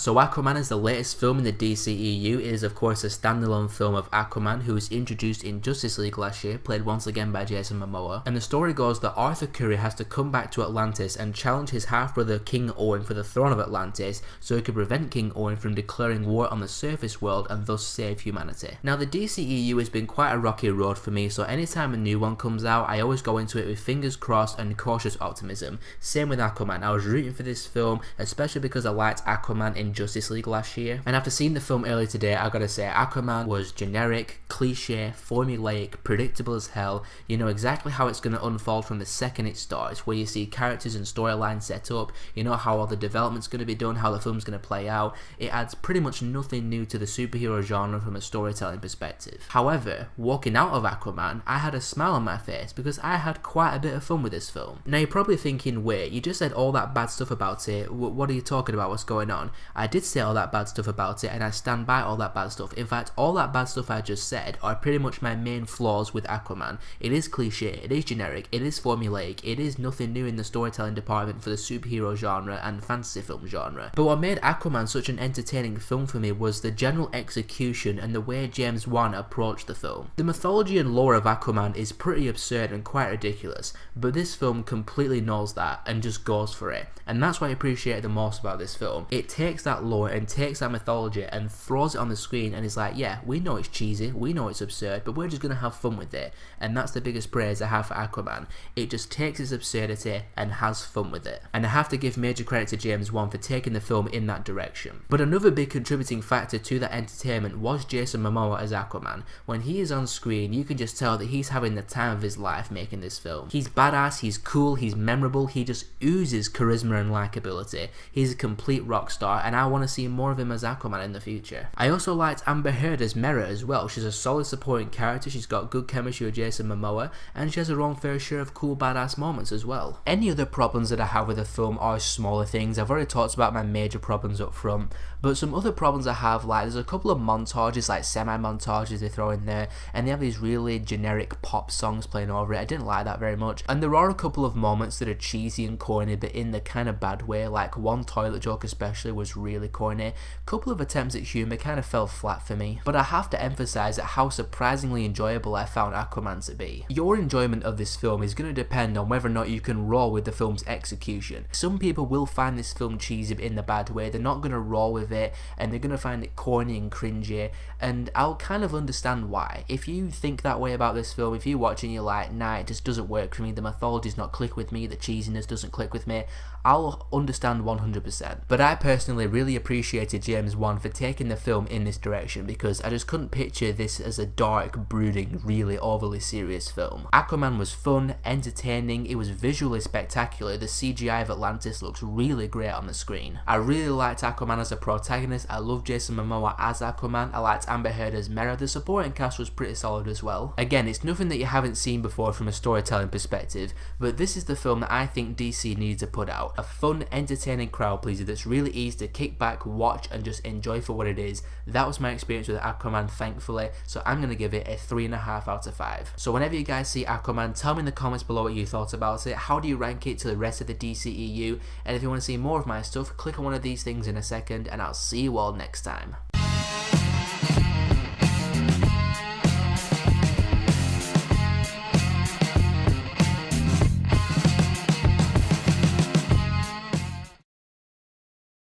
So Aquaman is the latest film in the DCEU. It is of course a standalone film of Aquaman, who was introduced in Justice League last year, played once again by Jason Mamoa. And the story goes that Arthur Curry has to come back to Atlantis and challenge his half-brother King Aqauman for the throne of Atlantis, so he could prevent King Aqauman from declaring war on the surface world and thus save humanity. Now the DCEU has been quite a rocky road for me, so anytime a new one comes out, I always go into it with fingers crossed and cautious optimism. Same with Aquaman. I was rooting for this film, especially because I liked Aquaman in Justice League last year. And after seeing the film earlier today, I gotta say, Aquaman was generic, cliche, formulaic, predictable as hell. You know exactly how it's gonna unfold from the second it starts, where you see characters and storylines set up, you know how all the development's gonna be done, how the film's gonna play out. It adds pretty much nothing new to the superhero genre from a storytelling perspective. However, walking out of Aquaman, I had a smile on my face because I had quite a bit of fun with this film. Now you're probably thinking, wait, you just said all that bad stuff about it, what are you talking about, what's going on? I did say all that bad stuff about it, and I stand by all that bad stuff. In fact, all that bad stuff I just said are pretty much my main flaws with Aquaman. It is cliche, it is generic, it is formulaic, it is nothing new in the storytelling department for the superhero genre and fantasy film genre. But what made Aquaman such an entertaining film for me was the general execution and the way James Wan approached the film. The mythology and lore of Aquaman is pretty absurd and quite ridiculous, but this film completely knows that and just goes for it. And that's what I appreciate the most about this film. It takes that lore and takes that mythology and throws it on the screen and is like, yeah, we know it's cheesy, we know it's absurd, but we're just gonna have fun with it. And that's the biggest praise I have for Aquaman. It just takes its absurdity and has fun with it. And I have to give major credit to James Wan for taking the film in that direction. But another big contributing factor to that entertainment was Jason Mamoa as Aquaman. When he is on screen, you can just tell that he's having the time of his life making this film. He's badass, he's cool, he's memorable, he just oozes charisma and likability. He's a complete rock star, and I want to see more of him as Aquaman in the future. I also liked Amber Heard as Mera as well. She's a solid supporting character, she's got good chemistry with Jason Mamoa, and she has her own fair share of cool badass moments as well. Any other problems that I have with the film are smaller things. I've already talked about my major problems up front, but some other problems I have, like there's a couple of montages, like semi-montages they throw in there, and they have these really generic pop songs playing over it. I didn't like that very much. And there are a couple of moments that are cheesy and corny, but in the kind of bad way, like one toilet joke especially was really corny. A couple of attempts at humour kind of fell flat for me, but I have to emphasise that how surprisingly enjoyable I found Aquaman to be. Your enjoyment of this film is going to depend on whether or not you can roll with the film's execution. Some people will find this film cheesy in the bad way, they're not going to roll with it, and they're going to find it corny and cringy, and I'll kind of understand why. If you think that way about this film, if you watch and you're like, nah, it just doesn't work for me, the mythology's not click with me, the cheesiness doesn't click with me, I'll understand 100%. But I personally really appreciated James Wan for taking the film in this direction, because I just couldn't picture this as a dark, brooding, really overly serious film. Aquaman was fun, entertaining, it was visually spectacular, the CGI of Atlantis looks really great on the screen. I really liked Aquaman as a protagonist, I love Jason Mamoa as Aquaman, I liked Amber Heard as Mera, the supporting cast was pretty solid as well. Again, it's nothing that you haven't seen before from a storytelling perspective, but this is the film that I think DC needs to put out. A fun, entertaining crowd pleaser that's really easy to kick back, watch, and just enjoy for what it is. That was my experience with Aquaman, thankfully, so I'm going to give it a 3.5 out of 5. So whenever you guys see Aquaman, tell me in the comments below what you thought about it, how do you rank it to the rest of the DCEU, and if you want to see more of my stuff, click on one of these things in a second, and I'll see you all next time.